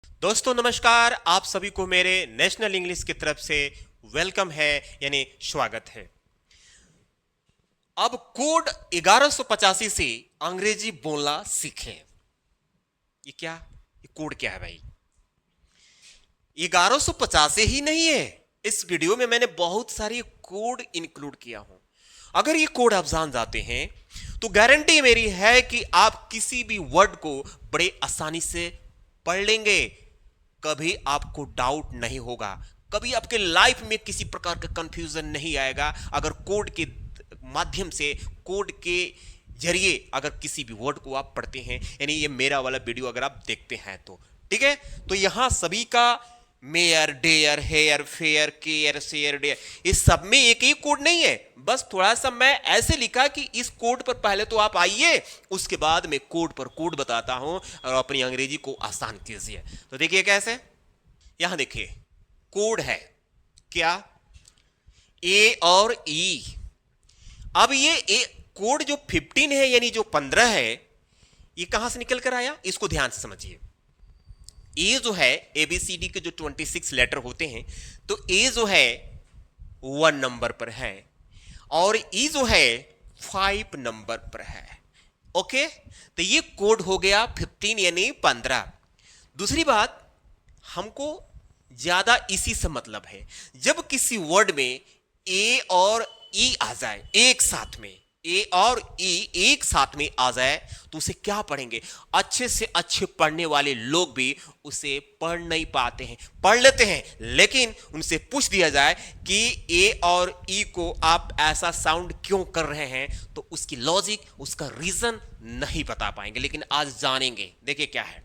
दोस्तों नमस्कार, आप सभी को मेरे नेशनल इंग्लिश की तरफ से वेलकम है यानी स्वागत है। अब कोड 1185 से अंग्रेजी बोलना सीखें। ये कोड क्या है भाई? 1150 ही नहीं है। इस वीडियो में मैंने बहुत सारी कोड इंक्लूड किया हूं। अगर ये कोड आप जान जाते हैं तो गारंटी मेरी है कि आप किसी भी वर्ड को बड़े आसानी से पढ़ लेंगे। कभी आपको डाउट नहीं होगा, कभी आपके लाइफ में किसी प्रकार का कंफ्यूजन नहीं आएगा। अगर कोड के माध्यम से, कोड के जरिए अगर किसी भी वर्ड को आप पढ़ते हैं, यानी ये मेरा वाला वीडियो अगर आप देखते हैं तो ठीक है। तो यहां सभी का mayor, dare, hair, fair, care, share, dare, इस सब में एक ही कोड नहीं है। बस थोड़ा सा मैं ऐसे लिखा कि इस कोड पर पहले तो आप आइए, उसके बाद मैं कोड पर कोड बताता हूं और अपनी अंग्रेजी को आसान कीजिए। तो देखिए कैसे, यहां देखिए कोड है क्या, ए और ई। अब ये ए कोड जो 15 है यानी जो 15 है, ये कहां से निकल कर आया, इसको ध्यान से समझिए। ए जो है, एबीसीडी के जो 26 लेटर होते हैं, तो ए जो है 1 नंबर पर है और ई जो है 5 नंबर पर है। ओके, तो ये कोड हो गया 15 यानी 15। दूसरी बात, हमको ज्यादा इसी से मतलब है, जब किसी वर्ड में ए और ई आ जाए एक साथ में, ए और ई एक साथ में आ जाए तो उसे क्या पढ़ेंगे? अच्छे से अच्छे पढ़ने वाले लोग भी उसे पढ़ नहीं पाते हैं, पढ़ लेते हैं, लेकिन उनसे पूछ दिया जाए कि ए और ई को आप ऐसा साउंड क्यों कर रहे हैं, तो उसकी लॉजिक, उसका रीजन नहीं बता पाएंगे। लेकिन आज जानेंगे। देखिए क्या है,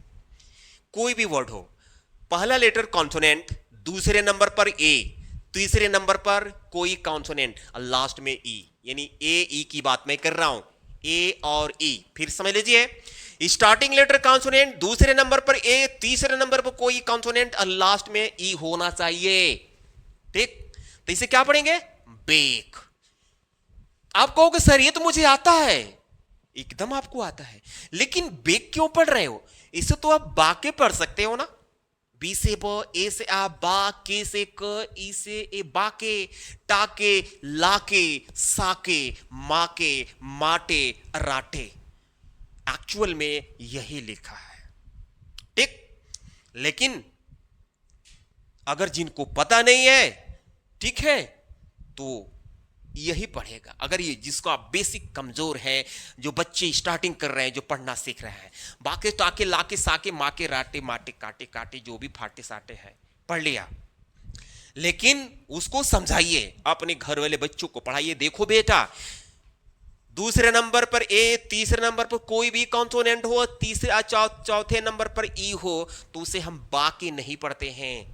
कोई भी वर्ड हो, पहला लेटर कॉन्सोनेंट, दूसरे नंबर पर ए, तीसरे नंबर पर कोई कॉन्सोनेंट और लास्ट में ई, यानी ए ई की बात मैं कर रहा हूं, ए और ई। फिर समझ लीजिए, स्टार्टिंग लेटर कॉन्सोनेंट, दूसरे नंबर पर ए, तीसरे नंबर पर कोई कॉन्सोनेंट और लास्ट में ई होना चाहिए। ठीक, तो इसे क्या पढ़ेंगे? बेक। आप कहोगे सर ये तो मुझे आता है। एकदम आपको आता है, लेकिन बेक क्यों पढ़ रहे हो? इसे तो आप बाके पढ़ सकते हो ना। बी से ब, ए से आ, बा, के से क, ई से ए, बाके, टाके, लाके, साके, माके, माटे, राटे। एक्चुअल में यही लिखा है। ठीक, लेकिन अगर जिनको पता नहीं है, ठीक है, तो यही पढ़ेगा। अगर ये जिसको आप बेसिक कमजोर है, जो बच्चे स्टार्टिंग कर रहे हैं, जो पढ़ना सीख रहे हैं, बाके टाके लाके साके माके राटे माटे काटे काटे, जो भी फाटे साटे है पढ़ लिया, लेकिन उसको समझाइए, अपने घर वाले बच्चों को पढ़ाइए। देखो बेटा, दूसरे नंबर पर ए, तीसरे नंबर पर कोई भी कॉन्सोनेंट हो, तीसरे चौथे नंबर पर ई हो, तो उसे हम बाके नहीं पढ़ते हैं,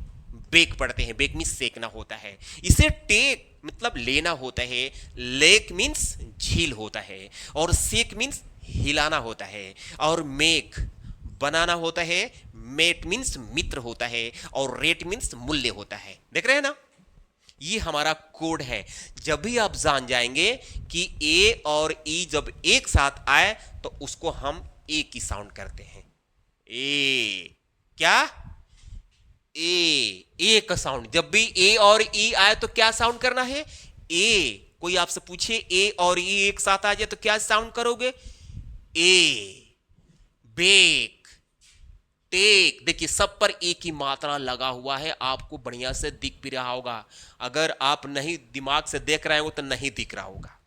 बेक पढ़ते हैं। बेक मीन्स सेकना होता है। इसे टेक मतलब लेना होता है, लेक मीन्स झील होता है, और सेक मीन्स हिलाना होता है, और मेक बनाना होता है, मेट मीन्स मित्र होता है, और रेट मीन्स मूल्य होता है। देख रहे हैं ना, ये हमारा कोड है। जब भी आप जान जाएंगे कि ए और ई जब एक साथ आए तो उसको हम ए की साउंड करते हैं। ए क्या? ए का साउंड। जब भी ए और ई आए तो क्या साउंड करना है? ए। कोई आपसे पूछे ए और ई एक साथ आ जाए तो क्या साउंड करोगे? ए। Bake, take. देखिए सब पर एक ही मात्रा लगा हुआ है, आपको बढ़िया से दिख भी रहा होगा। अगर आप नहीं दिमाग से देख रहे हो तो नहीं दिख रहा होगा।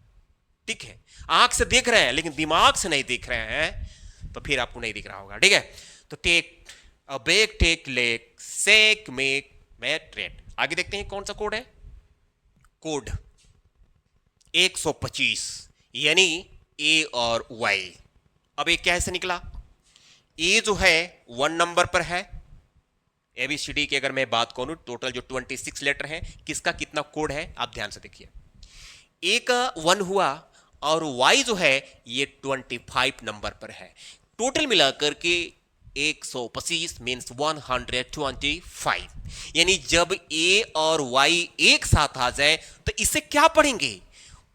ठीक है, आंख से देख रहे हैं लेकिन दिमाग से नहीं देख रहे हैं तो फिर आपको नहीं दिख रहा होगा। ठीक है, तो टेक, बेक, टेक, लेक, सेक, मेक, मेट, रेट। आगे देखते हैं कौन सा कोड है। कोड 125 यानी ए और वाई। अब ये कैसे निकला? ए जो है 1 नंबर पर है। एबीसीडी की अगर मैं बात करूं, टोटल जो 26 लेटर हैं, किसका कितना कोड है आप ध्यान से देखिए। ए का 1 हुआ और वाई जो है ये 25 नंबर पर है। टोटल मिलाकर के 125 मीन्स 125। यानी जब ए और वाई एक साथ आ जाए तो इसे क्या पढ़ेंगे?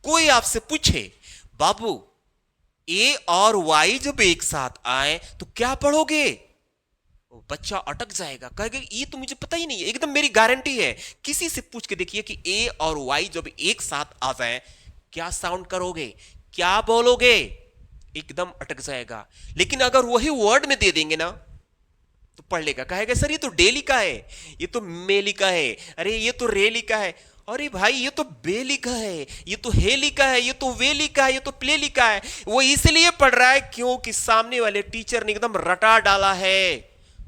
कोई आपसे पूछे बाबू ए और वाई जब एक साथ आए तो क्या पढ़ोगे? वो बच्चा अटक जाएगा, कहेगा ये तो मुझे पता ही नहीं है, एकदम मेरी गारंटी है। किसी से पूछ के देखिए कि ए और वाई जब एक साथ आ जाए क्या साउंड करोगे, क्या बोलोगे, एकदम अटक जाएगा। लेकिन अगर वही वर्ड में दे देंगे ना तो पढ़ लेगा, कहेगा सर ये तो डे लिखा है, ये तो मे लिखा है, अरे ये तो रे लिखा है, अरे भाई ये तो बे लिखा है, ये तो हे लिखा है, ये तो वे लिखा है, ये तो प्ले लिखा है। वो इसलिए पढ़ रहा है क्योंकि सामने वाले टीचर ने एकदम रटा डाला है,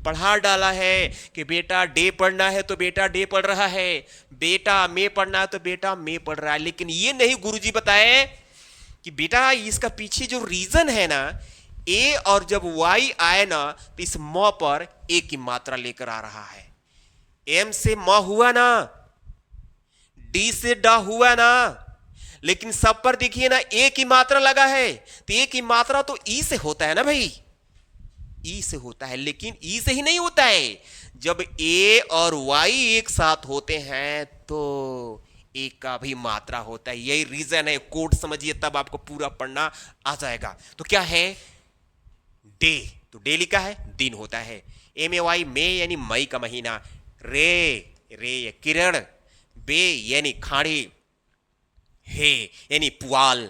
पढ़ा डाला है कि बेटा डे पढ़ना है तो बेटा डे पढ़ रहा है, बेटा मे पढ़ना है तो बेटा मे पढ़ रहा है। लेकिन ये नहीं गुरुजी बताए कि बेटा इसका पीछे जो रीजन है ना, ए और जब वाई आए ना तो इस म पर ए की मात्रा लेकर आ रहा है। एम से म हुआ ना, डी से ड हुआ ना, लेकिन सब पर देखिए ना ए की मात्रा लगा है, तो ए की मात्रा तो ई से होता है ना भाई, ई से होता है। लेकिन ई से ही नहीं होता है, जब ए और वाई एक साथ होते हैं तो ए का भी मात्रा होता है। यही रीजन है, कोड समझिए तब आपको पूरा पढ़ना आ जाएगा। तो क्या है, डे, तो डे लिखा है, दिन होता है। एम ए वाई मे यानी मई का महीना, रे रे किरण, बे यानी खाड़ी, हे यानी पुआल,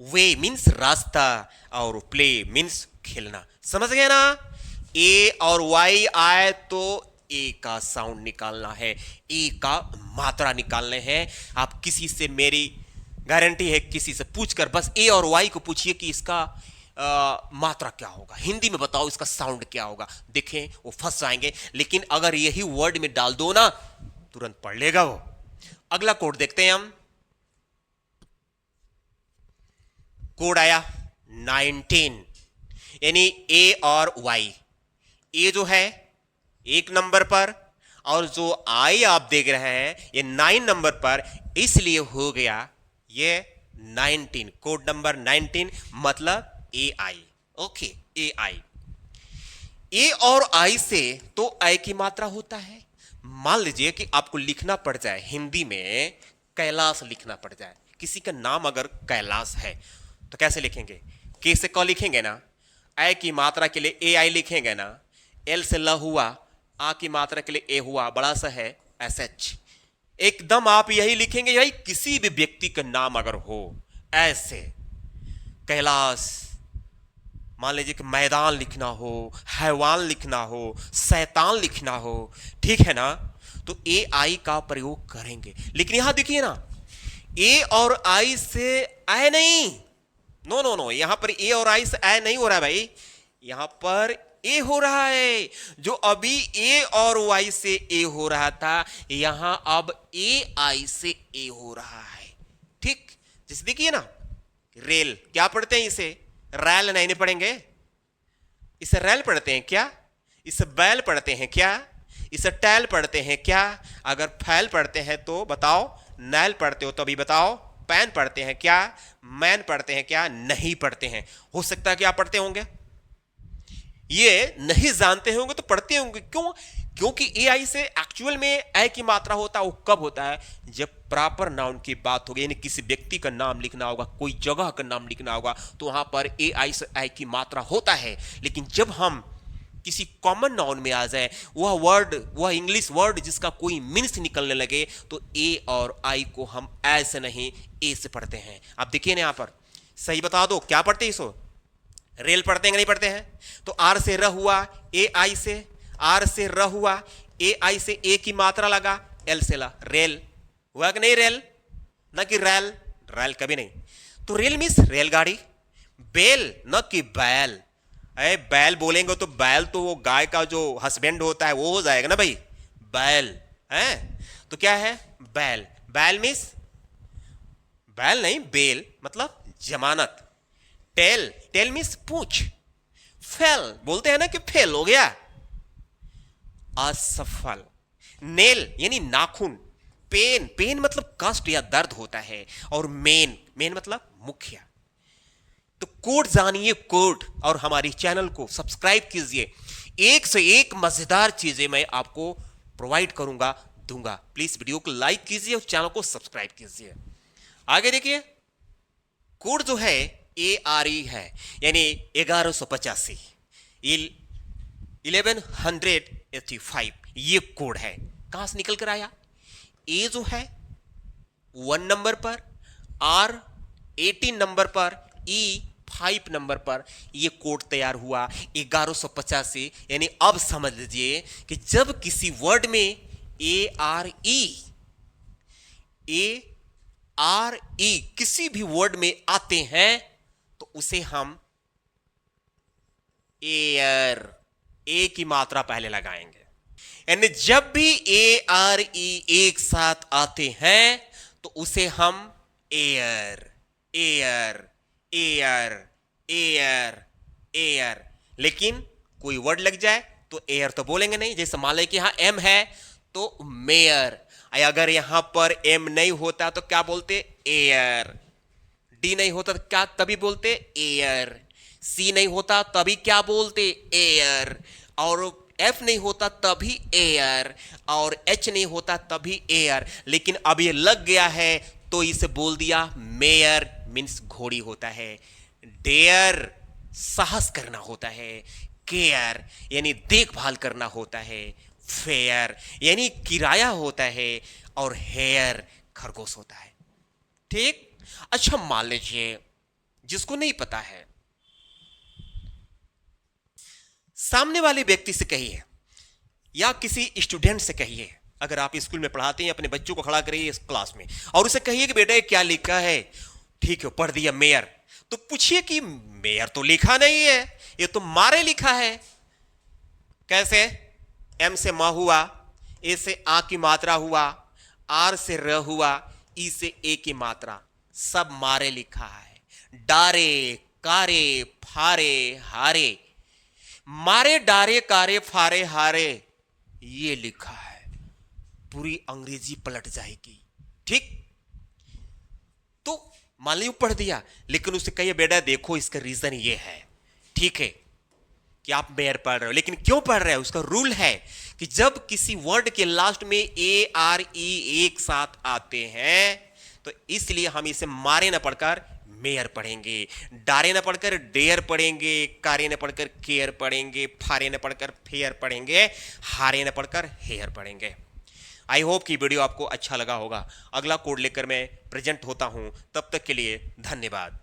वे मीन्स रास्ता, और प्ले मीन्स खेलना। समझ गए ना? ए और वाई आए तो ए का साउंड निकालना है, ए का मात्रा निकालने हैं। आप किसी से, मेरी गारंटी है, किसी से पूछकर बस ए और वाई को पूछिए कि इसका मात्रा क्या होगा, हिंदी में बताओ इसका साउंड क्या होगा, देखें वो फंस जाएंगे। लेकिन अगर यही वर्ड में डाल दो ना तुरंत पढ़ लेगा वो। अगला कोड देखते हैं हम। कोड आया 19, यानी ए और वाई। ए जो है 1 नंबर पर, और जो आई आप देख रहे हैं ये 9 नंबर पर, इसलिए हो गया ये 19, कोड नंबर 19, मतलब ए आई। ओके, ए आई। ए और आई से तो आई की मात्रा होता है। मान लीजिए कि आपको लिखना पड़ जाए हिंदी में, कैलाश लिखना पड़ जाए, किसी का नाम अगर कैलाश है तो कैसे लिखेंगे, के से क लिखेंगे ना, आई की मात्रा के लिए ए आई लिखेंगे ना, एल से ल हुआ, आ की मात्रा के लिए ए हुआ, बड़ा सा है एस एच, एकदम आप यही लिखेंगे। भाई किसी भी व्यक्ति का नाम अगर हो ऐसे, कैलाश, मान लीजिए कि मैदान लिखना हो, हैवान लिखना हो, शैतान लिखना हो, ठीक है ना, तो ए आई का प्रयोग करेंगे। लेकिन यहां देखिए ना, ए और आई से आए नहीं, नो नो नो, यहां पर ए और आई से आए नहीं हो रहा है भाई, यहां पर ए हो रहा है। जो अभी ए और वाई से ए हो रहा था, यहां अब ए आई से ए हो रहा है। ठीक, जैसे देखिए ना, रेल क्या पढ़ते हैं इसे, रैल नहीं पढ़ेंगे, इसे रैल पढ़ते हैं क्या, इसे बैल पढ़ते हैं क्या, इसे टैल पढ़ते हैं क्या, अगर फैल पढ़ते हैं तो बताओ, नैल पढ़ते हो तो अभी बताओ, पैन पढ़ते हैं क्या, मैन पढ़ते हैं क्या, नहीं पढ़ते हैं। हो सकता है कि आप पढ़ते होंगे, ये नहीं जानते होंगे तो पढ़ते होंगे, क्यों, क्योंकि ए आई से एक्चुअल में ए की मात्रा होता है, वो कब होता है, जब प्रॉपर नाउन की बात होगी, यानी किसी व्यक्ति का नाम लिखना होगा, कोई जगह का नाम लिखना होगा, तो वहां पर ए आई से ए की मात्रा होता है। लेकिन जब हम किसी कॉमन नाउन में आ जाए, वह वर्ड, वह इंग्लिश वर्ड जिसका कोई मीन्स निकलने लगे, तो ए और आई को हम ऐसे नहीं ए से पढ़ते हैं। आप देखिए ना, यहां पर सही बता दो, क्या पढ़ते हैं इसको, रेल पढ़ते हैं कि नहीं पढ़ते हैं, तो आर से र हुआ, ए आई से, आर से र हुआ, ए आई से ए की मात्रा लगा, एल से ला, रेल हुआ कि नहीं, रेल न कि रैल, रैल कभी नहीं। तो रेल मीन्स रेलगाड़ी, बेल न कि बैल, अरे बैल बोलेंगे तो बैल तो वो गाय का जो हस्बैंड होता है वो हो जाएगा ना भाई, बैल है, तो क्या है बैल, बैल मीन्स, बैल नहीं बेल मतलब जमानत, टेल, टेल मीन्स पूछ, फेल बोलते हैं ना कि फेल हो गया, असफल, नेल यानी नाखून, पेन, पेन मतलब कष्ट या दर्द होता है, और मेन, मेन मतलब मुखिया। तो कोड जानिए कोड, और हमारी चैनल को सब्सक्राइब कीजिए, एक से एक मजेदार चीजें मैं आपको प्रोवाइड करूंगा, दूंगा। प्लीज वीडियो को लाइक कीजिए और चैनल को सब्सक्राइब कीजिए। आगे देखिए, कोड जो है ए आर ई है, यानी 1185, 1185 ये कोड है। कहां से निकल कर आया? ए जो है 1 नंबर पर, आर 18 नंबर पर, ई 5 नंबर पर ये कोड तैयार हुआ 1150 से। यानी अब समझ लीजिए कि जब किसी वर्ड में ए आर ई किसी भी वर्ड में आते हैं तो उसे हम एयर, ए की मात्रा पहले लगाएंगे। यानी जब भी ए आर ई एक साथ आते हैं तो उसे हम air air air air air, लेकिन कोई वर्ड लग जाए तो एयर तो बोलेंगे नहीं। जैसे मान लें कि यहां एम है तो मेयर, अगर यहां पर एम नहीं होता तो क्या बोलते? एयर। डी नहीं होता तो क्या तभी बोलते? एयर। सी नहीं होता तभी क्या बोलते? एयर। और एफ नहीं होता तभी एयर, और एच नहीं होता तभी एयर। लेकिन अब ये लग गया है तो इसे बोल दिया मेयर, मीन्स घोड़ी होता है। डेयर साहस करना होता है। केयर यानी देखभाल करना होता है। फेयर यानी किराया होता है। और हेयर खरगोश होता है। ठीक। अच्छा मान लीजिए जिसको नहीं पता है, सामने वाले व्यक्ति से कहिए या किसी स्टूडेंट से कहिए, अगर आप स्कूल में पढ़ाते हैं अपने बच्चों को खड़ा करिए इस क्लास में और उसे कहिए कि बेटा ये क्या लिखा है? ठीक है, पढ़ दिया मेयर। तो पूछिए कि मेयर तो लिखा नहीं है, ये तो मारे लिखा है। कैसे? एम से म हुआ, ए से आ की मात्रा हुआ, आर से र हुआ, ई से ए की मात्रा, सब मारे लिखा है। डारे कारे फारे हारे, मारे डारे कारे फारे हारे ये लिखा है। पूरी अंग्रेजी पलट जाएगी। ठीक। तो मान लीजिए पढ़ दिया, लेकिन उसे कहिए बेटा देखो इसका रीजन ये है। ठीक है कि आप मेयर पढ़ रहे हो, लेकिन क्यों पढ़ रहे हो? उसका रूल है कि जब किसी वर्ड के लास्ट में ए आर ई एक साथ आते हैं तो इसलिए हम इसे मारे ना पढ़कर मेयर पढ़ेंगे, डारे न पढ़कर डेयर पढ़ेंगे, कारे न पढ़कर केयर पढ़ेंगे, फारे न पढ़कर फेयर पढ़ेंगे, हारे न पढ़कर हेयर पढ़ेंगे। आई होप कि वीडियो आपको अच्छा लगा होगा। अगला कोड लेकर मैं प्रेजेंट होता हूं, तब तक के लिए धन्यवाद।